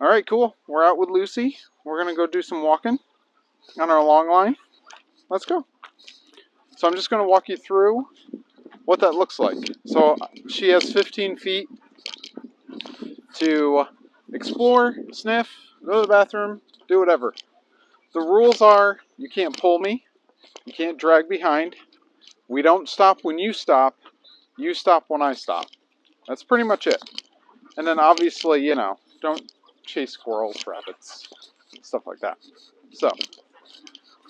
All right, cool. We're out with Lucy. We're going to go do some walking on our long line. Let's go. So I'm just going to walk you through what that looks like. So she has 15 feet to explore, sniff, go to the bathroom, do whatever. The rules are you can't pull me, you can't drag behind, we don't stop when you stop when I stop. That's pretty much it. And then obviously, don't chase squirrels, rabbits, stuff like that. So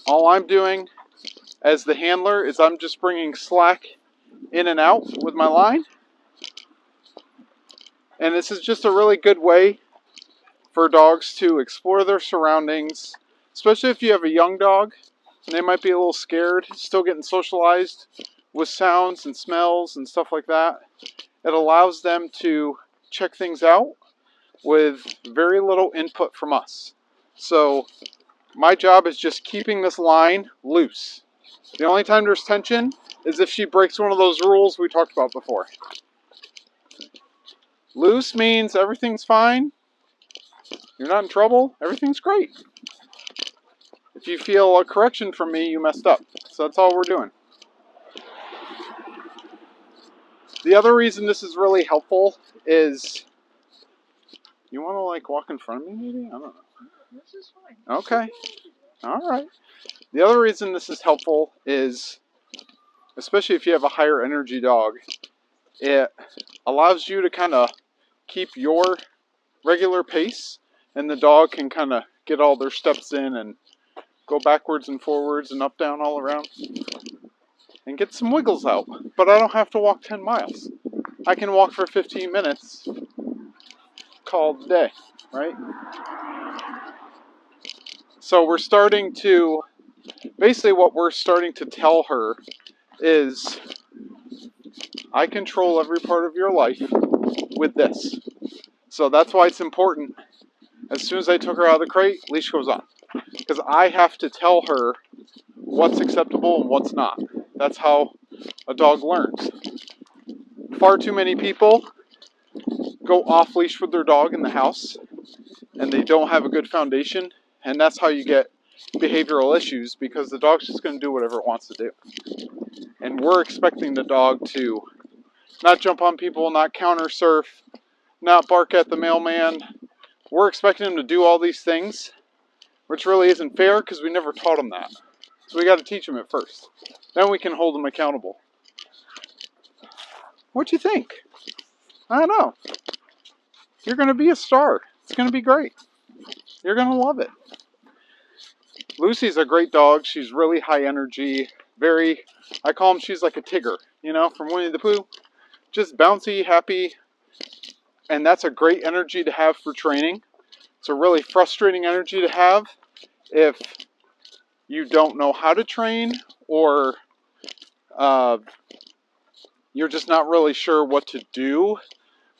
all I'm doing as the handler is I'm just bringing slack in and out with my line. And this is just a really good way for dogs to explore their surroundings, especially if you have a young dog and they might be a little scared, still getting socialized with sounds and smells and stuff like that. It allows them to check things out with very little input from us. So my job is just keeping this line loose. The only time there's tension is if she breaks one of those rules we talked about before. Loose means everything's fine, you're not in trouble, everything's great. If you feel a correction from me, you messed up. So that's all we're doing. The other reason this is really helpful is, you want to walk in front of me maybe? I don't know. This is fine. Okay. All right. The other reason this is helpful is, especially if you have a higher energy dog, it allows you to kind of keep your regular pace, and the dog can kind of get all their steps in and go backwards and forwards and up, down, all around, and get some wiggles out. But I don't have to walk 10 miles. I can walk for 15 minutes, call it a day, right? So we're starting to, basically what we're starting to tell her is, I control every part of your life with this. So that's why it's important. As soon as I took her out of the crate, leash goes on. Because I have to tell her what's acceptable and what's not. That's how a dog learns. Far too many people go off leash with their dog in the house and they don't have a good foundation, and that's how you get behavioral issues, because the dog's just going to do whatever it wants to do. And we're expecting the dog to not jump on people, not counter surf, not bark at the mailman. We're expecting them to do all these things, which really isn't fair because we never taught them that. So we got to teach them it first. Then we can hold them accountable. What you think? I don't know. You're going to be a star. It's going to be great. You're going to love it. Lucy's a great dog. She's really high energy. I call him, she's like a Tigger, from Winnie the Pooh. Just bouncy, happy. And that's a great energy to have for training. It's a really frustrating energy to have if you don't know how to train, or you're just not really sure what to do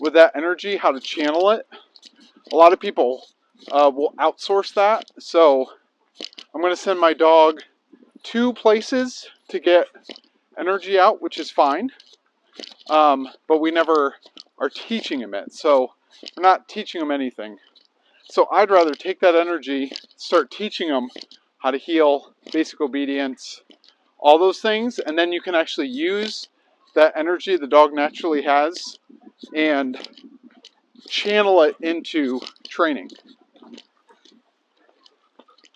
with that energy, how to channel it. A lot of people will outsource that. So I'm going to send my dog 2 places to get energy out, which is fine. But we never are teaching him it. So we're not teaching him anything. So I'd rather take that energy, start teaching him how to heel, basic obedience, all those things, and then you can actually use that energy the dog naturally has and channel it into training.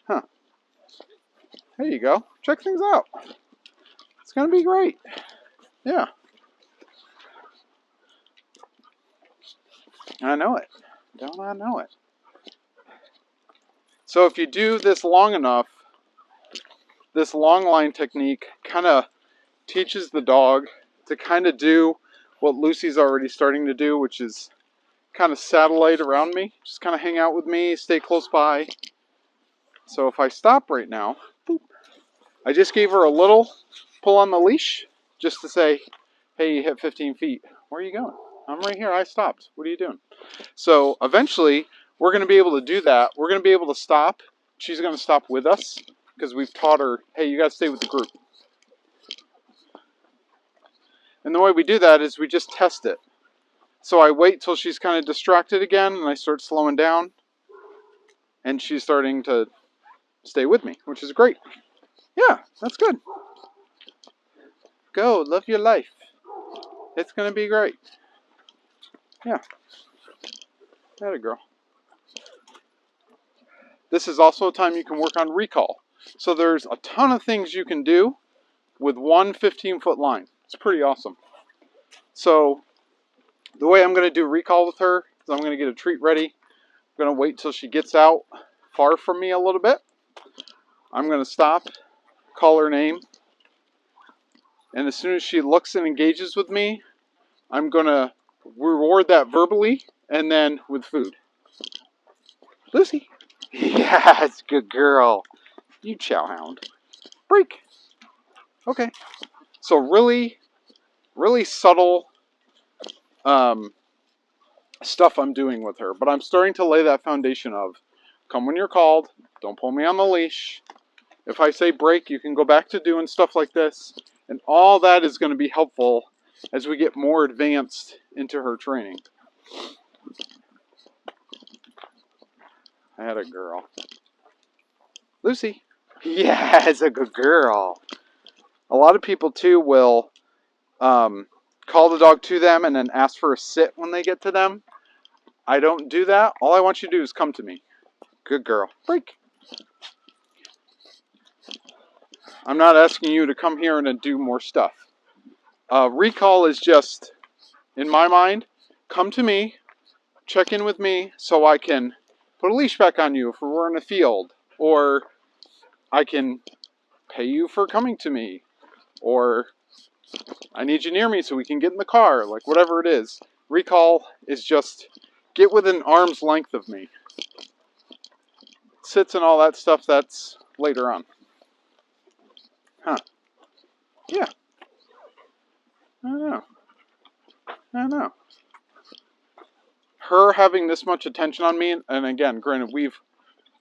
Huh. There you go. Check things out. It's going to be great. Yeah. I know it. Don't I know it? So if you do this long enough, this long line technique kind of teaches the dog to kind of do what Lucy's already starting to do, which is kind of satellite around me. Just kind of hang out with me, stay close by. So if I stop right now, boop, I just gave her a little pull on the leash just to say, hey, you hit 15 feet. Where are you going? I'm right here. I stopped. What are you doing? So eventually, we're going to be able to do that. We're going to be able to stop. She's going to stop with us because we've taught her, hey, you got to stay with the group. And the way we do that is we just test it. So I wait till she's kind of distracted again and I start slowing down. and she's starting to stay with me, which is great. Yeah, that's good. Go, live your life. It's going to be great. Yeah. That a girl. This is also a time you can work on recall. So there's a ton of things you can do with one 15-foot line. It's pretty awesome. So the way I'm going to do recall with her is I'm going to get a treat ready. I'm going to wait till she gets out far from me a little bit. I'm going to stop, call her name, and as soon as she looks and engages with me, I'm going to reward that verbally and then with food. Lucy. Yes, good girl. You chow hound. Break. Okay. So really, really subtle stuff I'm doing with her. But I'm starting to lay that foundation of come when you're called. Don't pull me on the leash. If I say break, you can go back to doing stuff like this. And all that is going to be helpful as we get more advanced into her training. I had a girl. Lucy. Yes, a good girl. A lot of people, too, will call the dog to them and then ask for a sit when they get to them. I don't do that. All I want you to do is come to me. Good girl. Break. I'm not asking you to come here and do more stuff. Recall is just, in my mind, come to me, check in with me so I can put a leash back on you if we're in a field, or I can pay you for coming to me, or I need you near me so we can get in the car, like whatever it is. Recall is just get within arm's length of me. Sits and all that stuff, that's later on. Huh. Yeah. I don't know. Her having this much attention on me, and again, granted, we've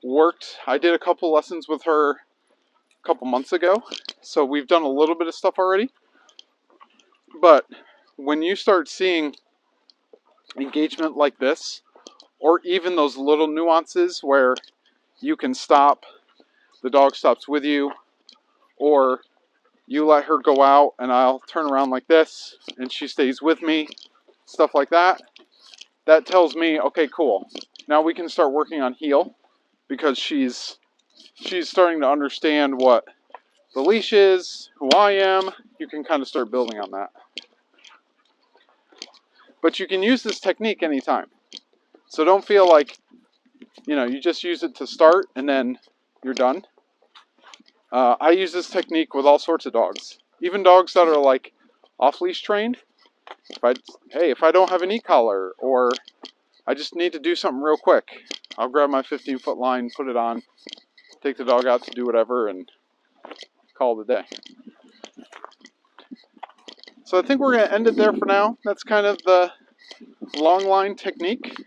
worked, I did a couple lessons with her a couple months ago, so we've done a little bit of stuff already. But when you start seeing engagement like this, or even those little nuances where you can stop, the dog stops with you, or you let her go out and I'll turn around like this and she stays with me, stuff like that, that tells me, okay, cool. Now we can start working on heel because she's starting to understand what the leash is, who I am. You can kind of start building on that. But you can use this technique anytime. So don't feel like, you just use it to start and then you're done. I use this technique with all sorts of dogs. Even dogs that are like off-leash trained. If I don't have an e-collar or I just need to do something real quick, I'll grab my 15-foot line, put it on, take the dog out to do whatever, and call it a day. So I think we're going to end it there for now. That's kind of the long line technique.